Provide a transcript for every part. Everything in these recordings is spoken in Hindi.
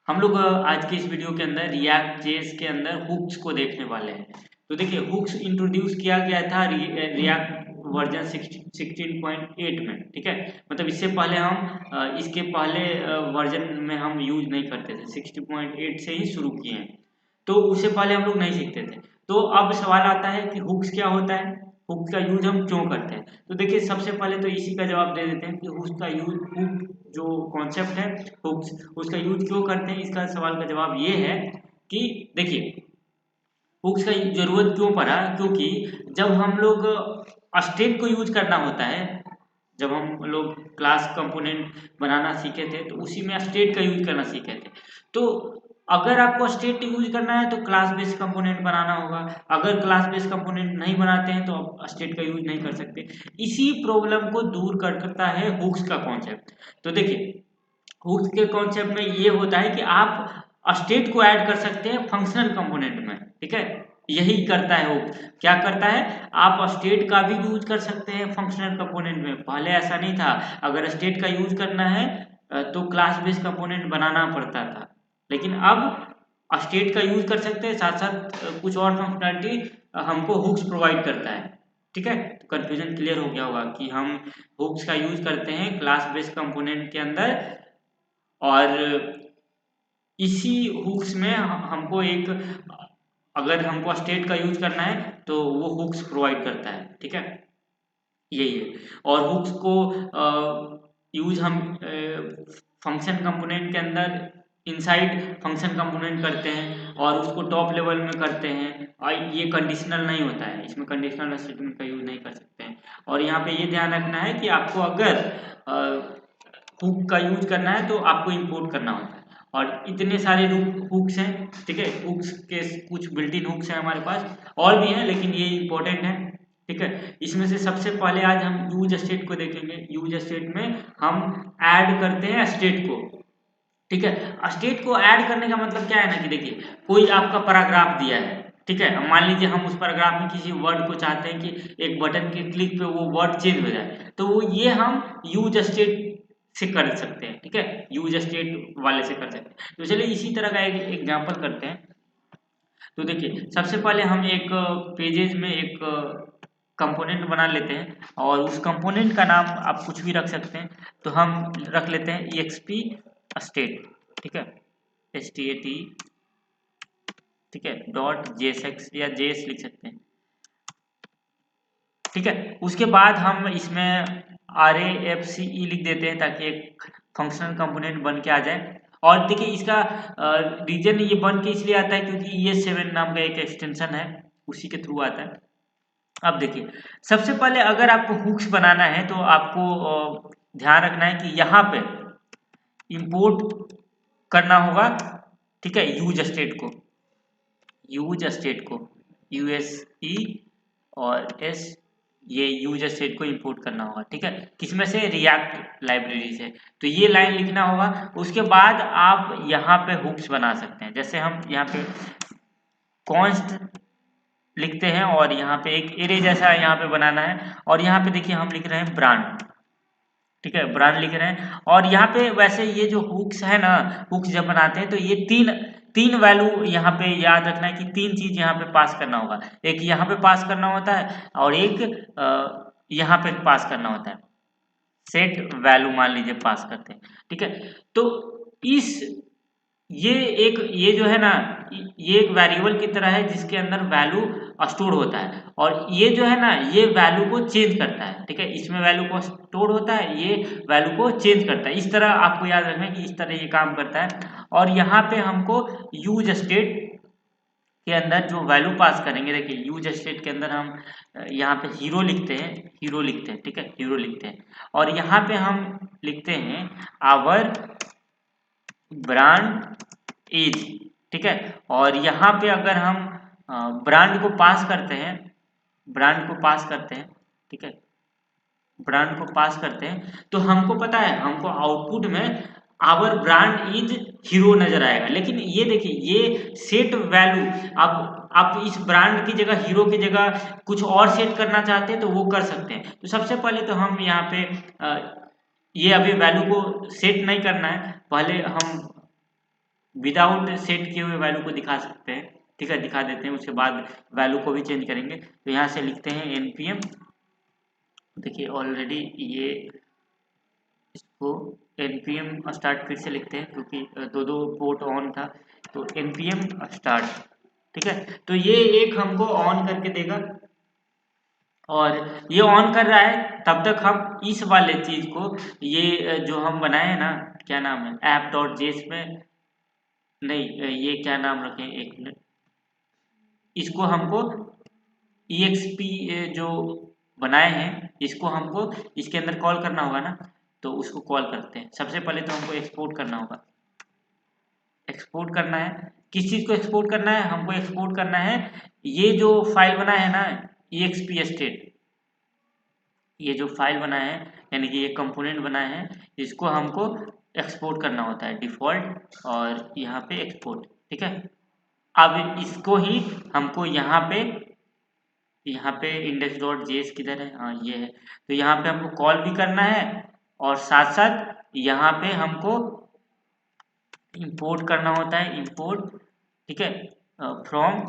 हम लोग आज के इस वीडियो के अंदर रिएक्ट जेएस के अंदर हुक्स को देखने वाले हैं। तो देखिए हुक्स इंट्रोड्यूस किया गया था रिएक्ट वर्जन 16.8 में, ठीक है। मतलब इससे पहले हम इसके पहले वर्जन में हम यूज नहीं करते थे, 60.8 से ही शुरू किए हैं। तो उससे पहले हम लोग नहीं सीखते थे। तो अब सवाल आता है कि हुक्स क्या होता है, हुक्स का यूज हम क्यों करते हैं। तो देखिए सबसे पहले तो इसी का जवाब दे देते हैं कि हुक्स का यूज, हुक जो कॉन्सेप्ट है हुक्स, उसका यूज क्यों करते हैं। इसका सवाल का जवाब ये है कि देखिए हुक्स का जरूरत क्यों पड़ा, क्योंकि जब हम लोग स्टेट को यूज करना होता है, जब हम लोग क्लास कंपोनेंट बनाना सीखे थे तो उसी में स्टेट का यूज करना सीखे थे। तो अगर आपको स्टेट यूज करना है तो क्लास बेस्ड कंपोनेंट बनाना होगा। अगर क्लास बेस्ड कंपोनेंट नहीं बनाते हैं तो आप स्टेट का यूज नहीं कर सकते। इसी प्रॉब्लम को दूर करता है हुक्स का कॉन्सेप्ट। तो देखिए हुक्स के कॉन्सेप्ट में ये होता है कि आप स्टेट को ऐड कर सकते हैं फंक्शनल कंपोनेंट में, ठीक है। यही करता है हुक्स। क्या करता है, आप स्टेट का भी यूज कर सकते हैं फंक्शनल कंपोनेंट में। पहले ऐसा नहीं था, अगर स्टेट का यूज करना है तो क्लास बेस्ड कंपोनेंट बनाना पड़ता था। लेकिन अब स्टेट का यूज कर सकते हैं, साथ साथ कुछ और फंक्शनलिटी हमको हुक्स प्रोवाइड करता है, ठीक है। तो कंफ्यूजन क्लियर हो गया होगा कि हम हुक्स का यूज करते हैं क्लास बेस्ड कंपोनेंट के अंदर। और इसी हुक्स में हमको एक, अगर हमको स्टेट का यूज करना है तो वो हुक्स प्रोवाइड करता है, ठीक है। यही है। और हुक्स को यूज हम फंक्शन कंपोनेंट के अंदर इनसाइड फंक्शन कंपोनेंट करते हैं और उसको टॉप लेवल में करते हैं। और ये कंडीशनल नहीं होता है, इसमें कंडीशनल स्टेटमेंट का यूज नहीं कर सकते हैं। और यहाँ पे ये ध्यान रखना है कि आपको अगर हुक का यूज करना है तो आपको इंपोर्ट करना होता है। और इतने सारे हुक्स हैं, ठीक है। हुक्स के कुछ बिल्ट इन हुक्स हैं हमारे पास, और भी हैं लेकिन ये इंपॉर्टेंट है, ठीक है। इसमें से सबसे पहले आज हम यूज स्टेट को देखेंगे। यूज स्टेट में हम ऐड करते हैं स्टेट को, ठीक है। स्टेट को ऐड करने का मतलब क्या है ना कि देखिए कोई आपका पैराग्राफ दिया है, ठीक है। अब मान लीजिए हम उस पैराग्राफ में किसी वर्ड को चाहते हैं कि एक बटन के क्लिक पे वो वर्ड चेंज हो जाए, तो वो ये हम यूज स्टेट से कर सकते हैं, ठीक है। यूज स्टेट वाले से कर सकते हैं। तो चलिए इसी तरह का एक एग्जांपल करते हैं। तो देखिए सबसे पहले हम एक पेजेस में एक कंपोनेंट बना लेते हैं और उस कंपोनेंट का नाम आप कुछ भी रख सकते हैं। तो हम रख लेते हैं exp state, ठीक है, stat, ठीक है, डॉट jsx या js लिख सकते हैं, ठीक है। उसके बाद हम इसमें rafce लिख देते हैं ताकि एक फंक्शनल कंपोनेंट बन के आ जाए। और देखिए इसका रीजन ये बन के इसलिए आता है क्योंकि ये 7 नाम का एक एक्सटेंशन है, उसी के थ्रू आता है। अब देखिए सबसे पहले अगर आपको हुक्स बनाना है तो आपको ध्यान रखना है कि यहाँ पे इंपोर्ट करना होगा, ठीक है, यूज स्टेट को, यूज स्टेट को यूएसई और एस, ये यूज स्टेट को इंपोर्ट करना होगा, ठीक है। किसमें से, रिएक्ट लाइब्रेरी से। तो ये लाइन लिखना होगा। उसके बाद आप यहाँ पे हुक्स बना सकते हैं। जैसे हम यहाँ पे कॉन्स्ट लिखते हैं और यहाँ पे एक एरे जैसा यहाँ पे बनाना है। और यहाँ पे देखिए हम लिख रहे हैं ब्रांड, ठीक है, ब्रांड लिख रहे हैं। और यहाँ पे वैसे ये जो हुक्स है ना, हुक्स जब बनाते हैं तो ये तीन तीन वैल्यू यहाँ पे याद रखना है कि तीन चीज यहाँ पे पास करना होगा। एक यहाँ पे पास करना होता है और एक यहाँ पे पास करना होता है। सेट वैल्यू मान लीजिए पास करते हैं, ठीक है। तो इस ये एक, ये जो है ना, ये एक वेरिएबल की तरह है जिसके अंदर वैल्यू स्टोर होता है। और ये जो है ना, ये वैल्यू को चेंज करता है, ठीक है। इसमें वैल्यू को स्टोर होता है, ये वैल्यू को चेंज करता है। इस तरह आपको याद रखना है कि इस तरह ये काम करता है। और यहाँ पे हमको यूज स्टेट के अंदर जो वैल्यू पास करेंगे, देखिए यूज स्टेट के अंदर हम यहाँ पे हीरो लिखते हैं, हीरो लिखते हैं, ठीक है, हीरो लिखते हैं। और यहाँ पे हम लिखते हैं आवर ब्रांड एज, ठीक है। और यहाँ पे अगर हम ब्रांड को पास करते हैं, ब्रांड को पास करते हैं, ठीक है, ब्रांड को पास करते हैं तो हमको पता है, हमको आउटपुट में आवर ब्रांड इज हीरो नजर आएगा। लेकिन ये देखिए ये सेट वैल्यू, आप इस ब्रांड की जगह, हीरो की जगह कुछ और सेट करना चाहते हैं तो वो कर सकते हैं। तो सबसे पहले तो हम यहाँ पे ये अभी वैल्यू को सेट नहीं करना है, पहले हम विदाउट सेट किए हुए वैल्यू को दिखा सकते हैं, ठीक है, दिखा देते हैं, उसके बाद वैल्यू को भी चेंज करेंगे। तो यहाँ से लिखते हैं npm, देखिए ऑलरेडी ये इसको npm स्टार्ट फिर से लिखते हैं क्योंकि दो दो पोर्ट ऑन था, तो npm स्टार्ट, ठीक है। तो ये एक हमको ऑन करके देगा, और ये ऑन कर रहा है तब तक हम इस वाले चीज को, ये जो हम बनाए हैं ना, क्या नाम है, app.js में, नहीं ये क्या नाम रखें, एक मिनट, इसको हमको exp जो बनाए हैं इसको हमको इसके अंदर कॉल करना होगा ना, तो उसको कॉल करते हैं। सबसे पहले तो हमको एक्सपोर्ट करना होगा, एक्सपोर्ट करना है, किस चीज को एक्सपोर्ट करना है, हमको एक्सपोर्ट करना है ये जो फाइल बना है ना, exp state, ये जो फाइल बना है यानी कि ये कंपोनेंट बना है, इसको हमको एक्सपोर्ट करना होता है डिफॉल्ट, और यहाँ पे एक्सपोर्ट, ठीक है। अब इसको ही हमको यहाँ पे index.js किधर है, हाँ ये है, तो यहाँ पे हमको कॉल भी करना है, और साथ साथ यहाँ पे हमको इंपोर्ट करना होता है, इंपोर्ट, ठीक है, फ्रॉम,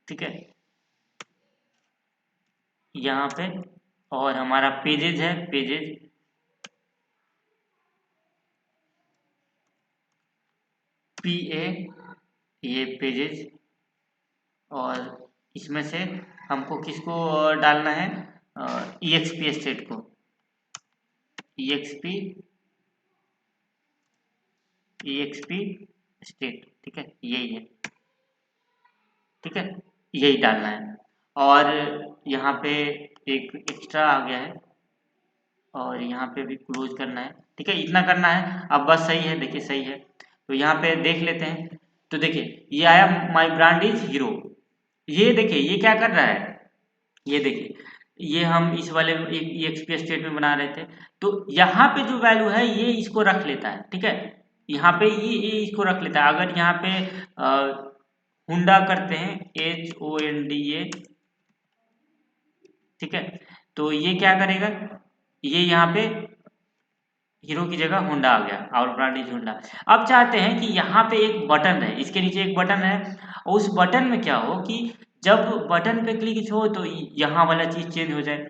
ठीक है, यहाँ पे, और हमारा पेजेज है, पेजेज PA, ये पेजेज, और इसमें से हमको किसको डालना है, EXP स्टेट को, EXP स्टेट, ठीक है, यही है, ठीक है, यही डालना है। और यहाँ पे एक एक्स्ट्रा आ गया है, और यहाँ पे भी क्लोज करना है, ठीक है, इतना करना है। अब बस सही है, देखिए सही है, तो यहाँ पे देख लेते हैं। तो देखिए ये आया माई ब्रांड इज हीरो, ये देखिए ये क्या कर रहा है, ये देखिए, ये हम इस वाले एक एक्सपी स्टेट में बना रहे थे, तो यहाँ पे जो वैल्यू है ये इसको रख लेता है, ठीक है, यहाँ पे ये इसको रख लेता है। अगर यहाँ पे हुंडा करते हैं, HONDA, ठीक है, तो ये क्या करेगा, ये यहाँ पे हीरो की जगह होंडा आ गया, और ब्रांड इज होंडा। अब चाहते हैं कि यहाँ पे एक बटन है, इसके नीचे एक बटन है, और उस बटन में क्या हो कि जब बटन पे क्लिक हो तो यहाँ वाला चीज चेंज हो जाए।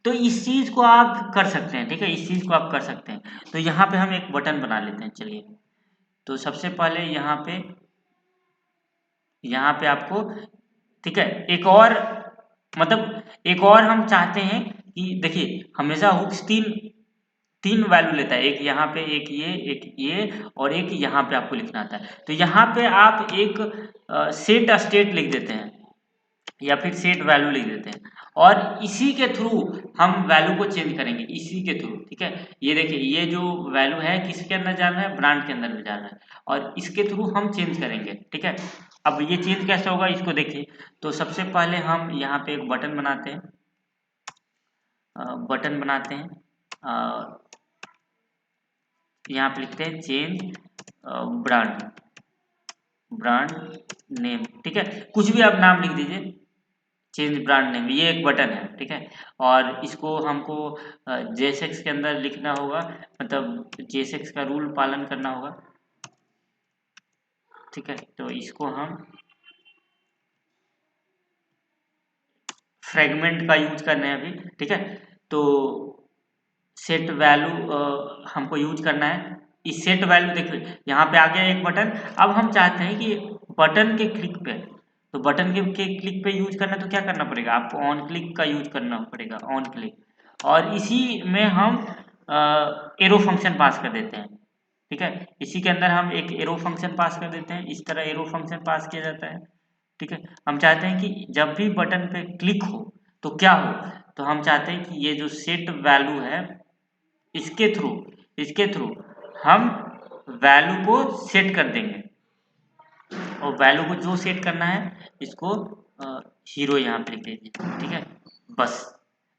तो इस चीज को आप कर सकते हैं, ठीक है, इस चीज को आप कर सकते हैं। तो यहाँ पे हम एक बटन बना लेते हैं, चलिए। तो सबसे पहले यहाँ पे आपको, ठीक है, एक और, मतलब एक और हम चाहते हैं कि देखिए हमेशा हुक्स तीन तीन वैल्यू लेता है, एक यहाँ पे, एक ये और एक यहाँ पे आपको लिखना आता है। तो यहाँ पे आप एक सेट स्टेट लिख देते हैं, या फिर सेट वैल्यू लिख देते हैं, और इसी के थ्रू हम वैल्यू को चेंज करेंगे, इसी के थ्रू, ठीक है। ये देखिए ये जो वैल्यू है किसके अंदर जाना है, ब्रांड के अंदर में जाना है, और इसके थ्रू हम चेंज करेंगे, ठीक है। अब ये चेंज कैसे होगा इसको देखिए। तो सबसे पहले हम यहाँ पे एक बटन बनाते हैं, बटन बनाते हैं, यहाँ पे लिखते हैं चेंज ब्रांड, ब्रांड नेम, ठीक है, कुछ भी आप नाम लिख दीजिए, चेंज ब्रांड नेम, ये एक बटन है, ठीक है। और इसको हमको जेएसएक्स के अंदर लिखना होगा, मतलब जेएसएक्स का रूल पालन करना होगा, ठीक है। तो इसको हम फ्रेगमेंट का यूज कर रहे हैं अभी, ठीक है। तो सेट वैल्यू हमको यूज करना है, इस सेट वैल्यू देखिए यहाँ पे आ गया एक बटन। अब हम चाहते हैं कि बटन के क्लिक पे, तो बटन के क्लिक पे यूज करना, तो क्या करना पड़ेगा, आपको ऑन क्लिक का यूज करना पड़ेगा, ऑन क्लिक, और इसी में हम एरो फंक्शन पास कर देते हैं, ठीक है। इसी के अंदर हम एक एरो फंक्शन पास कर देते हैं, इस तरह एरो फंक्शन पास किया जाता है, ठीक है। हम चाहते हैं कि जब भी बटन पे क्लिक हो तो क्या हो, तो हम चाहते हैं कि ये जो सेट वैल्यू है इसके थ्रू हम वैल्यू को सेट कर देंगे, और वैल्यू को जो सेट करना है इसको हीरो यहाँ पे लिख दीजिए, ठीक है, बस।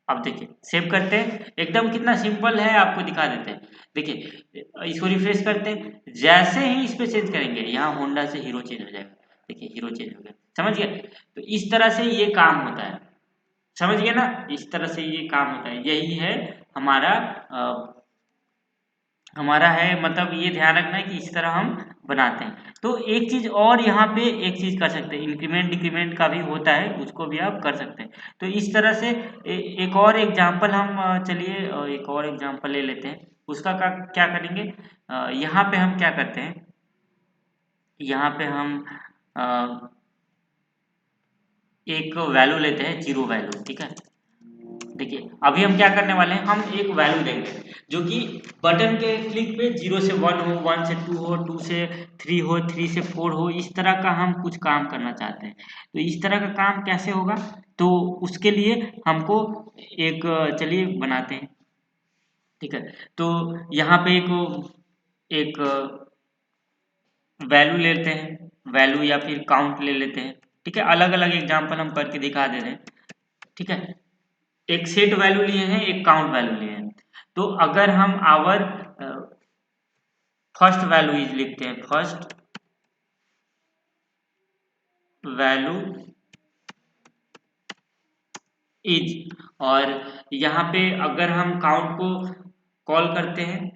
अब देखिए सेव करते हैं, एकदम कितना सिंपल है, आपको दिखा देते हैं। देखिए इसको रिफ्रेश करते हैं, जैसे ही इस पे चेंज करेंगे यहाँ होंडा से हीरो चेंज हो जाएगा, देखिए हीरो चेंज हो गया, समझ गए। तो इस तरह से ये काम होता है, समझ गए ना, इस तरह से ये काम होता है, यही है हमारा हमारा है, मतलब ये ध्यान रखना है कि इस तरह हम बनाते हैं। तो एक चीज़ और यहाँ पे एक चीज़ कर सकते हैं, इंक्रीमेंट डिक्रीमेंट का भी होता है, उसको भी आप कर सकते हैं। तो इस तरह से एक और एग्जांपल हम चलिए एक और एग्जांपल ले लेते हैं। उसका क्या करेंगे, यहाँ पे हम क्या करते हैं, यहाँ पे हम अ, एक वैल्यू लेते हैं, जीरो वैल्यू, ठीक है। देखिए अभी हम क्या करने वाले हैं, हम एक वैल्यू देंगे जो कि बटन के क्लिक पे 0 से 1 हो, 1 से 2 हो, 2 से 3 हो, 3 से 4 हो, इस तरह का हम कुछ काम करना चाहते हैं। तो इस तरह का काम कैसे होगा, तो उसके लिए हमको एक चलिए बनाते हैं, ठीक है। तो यहाँ पे एक एक वैल्यू लेते हैं, वैल्यू या फिर काउंट ले लेते हैं, ठीक है। अलग अलग एग्जाम्पल हम करके दिखा दे रहे हैं, ठीक है। एक सेट वैल्यू लिए हैं, एक काउंट वैल्यू लिए हैं। तो अगर हम आवर फर्स्ट वैल्यू इज लिखते हैं, फर्स्ट वैल्यू इज, और यहाँ पे अगर हम काउंट को कॉल करते हैं,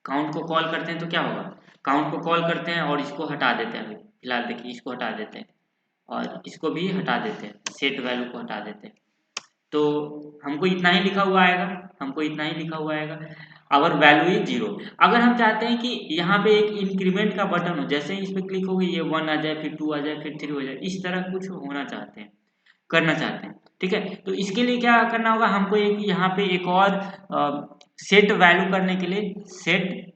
काउंट को कॉल करते हैं तो क्या होगा, काउंट को कॉल करते हैं और इसको हटा देते हैं। अभी फिलहाल देखिए इसको हटा देते हैं और इसको भी हटा देते हैं, सेट वैल्यू को हटा देते हैं। तो हमको इतना ही लिखा हुआ आएगा, हमको इतना ही लिखा हुआ आएगा, अवर वैल्यू इज 0। अगर हम चाहते हैं कि यहाँ पे एक इंक्रीमेंट का बटन हो, जैसे ही इस पर क्लिक होगी ये 1 आ जाए, फिर 2 आ जाए, फिर 3 हो जाए, इस तरह कुछ होना चाहते हैं, करना चाहते हैं, ठीक है। तो इसके लिए क्या करना होगा, हमको एक यहाँ पे एक और सेट वैल्यू करने के लिए, सेट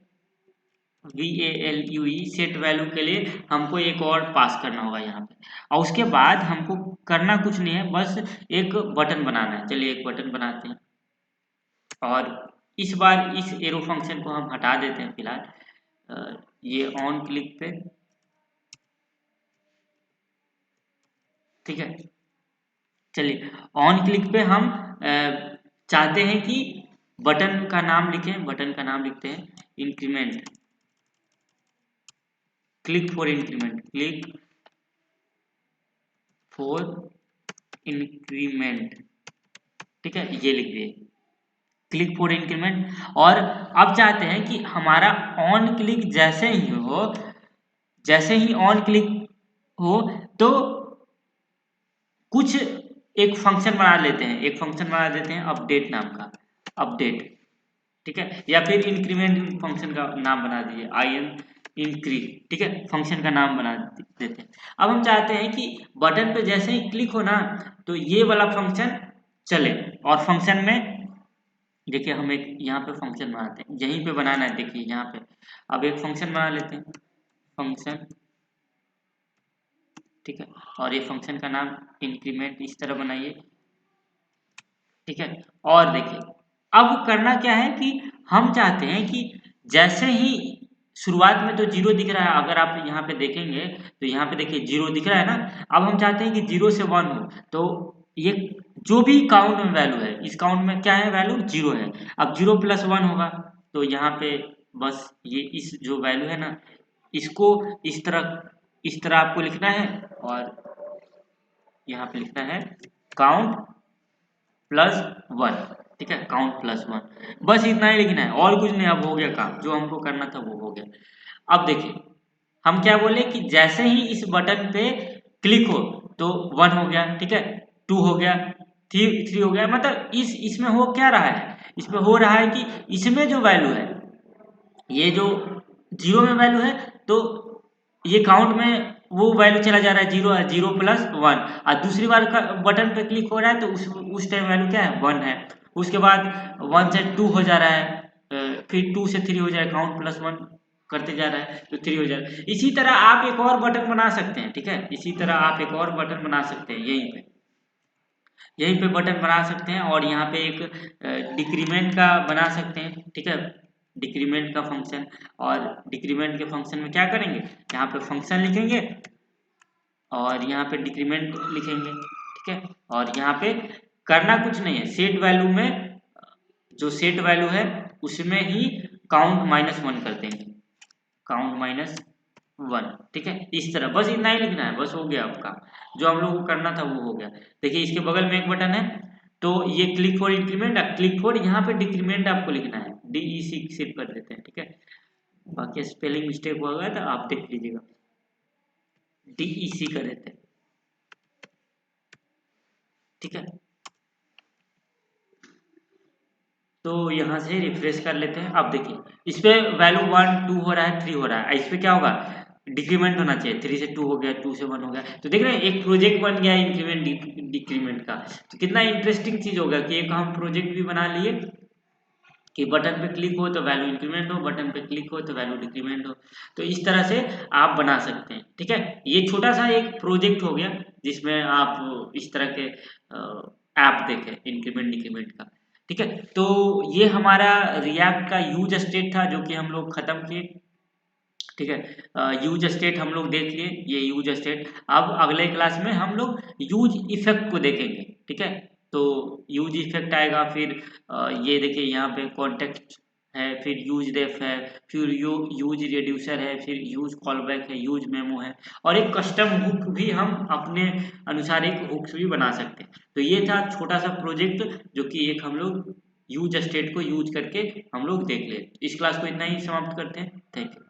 VALUE सेट वैल्यू के लिए हमको एक और पास करना होगा यहाँ पे, और उसके बाद हमको करना कुछ नहीं है, बस एक बटन बनाना है। चलिए एक बटन बनाते हैं और इस बार इस एरो फंक्शन को हम हटा देते हैं फिलहाल, ये ऑन क्लिक पे, ठीक है। चलिए ऑन क्लिक पे हम चाहते हैं कि बटन का नाम लिखें, बटन का नाम लिखते हैं increment, click for increment, click for increment, ठीक है, ये लिख दिए, क्लिक फॉर इंक्रीमेंट। और अब चाहते हैं कि हमारा ऑन क्लिक जैसे ही हो, जैसे ही ऑन क्लिक हो, तो कुछ एक फंक्शन बना लेते हैं, एक फंक्शन बना देते हैं अपडेट नाम का, अपडेट, ठीक है। या फिर इंक्रीमेंट फंक्शन का नाम बना दीजिए, IN इंक्री, ठीक है, फंक्शन का नाम बना देते हैं। अब हम चाहते हैं कि बटन पे जैसे ही क्लिक हो ना, तो ये वाला फंक्शन चले, और फंक्शन में देखिए हम एक यहाँ पे फंक्शन बनाते हैं, यहीं पे बनाना है, देखिए यहाँ पे। अब एक फंक्शन बना लेते हैं, फंक्शन, ठीक है, और ये फंक्शन का नाम इंक्रीमेंट इस तरह बनाइए, ठीक है। और देखिए अब करना क्या है कि हम चाहते हैं कि जैसे ही शुरुआत में तो 0 दिख रहा है, अगर आप यहाँ पे देखेंगे तो यहाँ पे देखिए 0 दिख रहा है ना। अब हम चाहते हैं कि 0 से 1 हो, तो ये जो भी काउंट में वैल्यू है, इस काउंट में क्या है, वैल्यू 0 है। अब 0 + 1 होगा, तो यहाँ पे बस ये इस जो वैल्यू है ना, इसको इस तरह आपको लिखना है, और यहाँ पे लिखना है काउंट +1, ठीक है, काउंट +1, बस इतना ही लिखना है और कुछ नहीं। अब हो गया काम, जो हमको करना था वो हो गया। अब देखिए हम क्या बोले कि जैसे ही इस बटन पे क्लिक हो तो 1 हो गया, ठीक है, 2 हो गया, 3 हो गया, मतलब इसमें हो क्या रहा है, इसमें हो रहा है कि इसमें जो वैल्यू है, ये जो 0 में वैल्यू है, तो ये काउंट में वो वैल्यू चला जा रहा है, 0 है, 0 + 1, और दूसरी बार का बटन पे क्लिक हो रहा है तो उस टाइम वैल्यू क्या है, 1 है। उसके बाद 1 से 2 हो जा रहा है, फिर 2 से 3 हो जाए, काउंट +1 करते जा रहा है तो 3 हो जा रहा है। इसी तरह आप एक और बटन बना सकते हैं, ठीक है, इसी तरह आप एक और बटन बना सकते हैं, यहीं पे बटन बना सकते हैं, और यहाँ पे एक डिक्रीमेंट का बना सकते हैं, ठीक है, डिक्रीमेंट का फंक्शन। और डिक्रीमेंट के फंक्शन में क्या करेंगे, यहाँ पे फंक्शन लिखेंगे और यहाँ पे डिक्रीमेंट लिखेंगे, ठीक है। और यहाँ पे करना कुछ नहीं है, सेट वैल्यू में जो सेट वैल्यू है उसमें ही काउंट -1 कर देंगे, काउंट -1, ठीक है। इस तरह बस इतना ही लिखना है, बस हो गया आपका, जो हम लोग को करना था वो हो गया। देखिए इसके बगल में एक बटन है, तो ये click for increment, click for यहाँ पे डिक्रीमेंट आपको लिखना है, DEC सिर्फ कर देते हैं, ठीक है। बाकी स्पेलिंग मिस्टेक होगा तो आप देख लीजिएगा, DEC कर देते हैं, ठीक है। तो यहाँ से रिफ्रेश कर लेते हैं। अब देखिए इस पे वैल्यू 1 2 हो रहा है, 3 हो रहा है, इस पे क्या होगा, डिक्रीमेंट होना चाहिए, 3 से 2 हो गया, 2 से 1 हो गया। तो देख रहे हैं एक प्रोजेक्ट बन गया इंक्रीमेंट डिक्रीमेंट का। तो कितना इंटरेस्टिंग चीज होगा कि एक हम प्रोजेक्ट भी बना लिए कि बटन पे क्लिक हो तो वैल्यू इंक्रीमेंट हो, बटन पे क्लिक हो तो वैल्यू डिक्रीमेंट हो। तो इस तरह से आप बना सकते हैं, ठीक है। ये छोटा सा एक प्रोजेक्ट हो गया जिसमें आप इस तरह के ऐप देखें इंक्रीमेंट डिक्रीमेंट का, ठीक है। तो ये हमारा रिएक्ट का यूज स्टेट था जो कि हम लोग खत्म किए, ठीक है। यूज स्टेट हम लोग देख लिए, ये यूज स्टेट। अब अगले क्लास में हम लोग यूज इफेक्ट को देखेंगे, ठीक है। तो यूज इफेक्ट आएगा, फिर ये देखिए यहाँ पे कॉन्टेक्स्ट है, फिर यूज रेफ है, फिर यूज रिड्यूसर है, फिर यूज कॉलबैक है, यूज मेमो है, और एक कस्टम हुक भी हम अपने अनुसार एक हुक्स भी बना सकते हैं। तो ये था छोटा सा प्रोजेक्ट जो कि एक हम लोग यूज स्टेट को यूज करके हम लोग देख ले। इस क्लास को इतना ही समाप्त करते हैं। Thank you.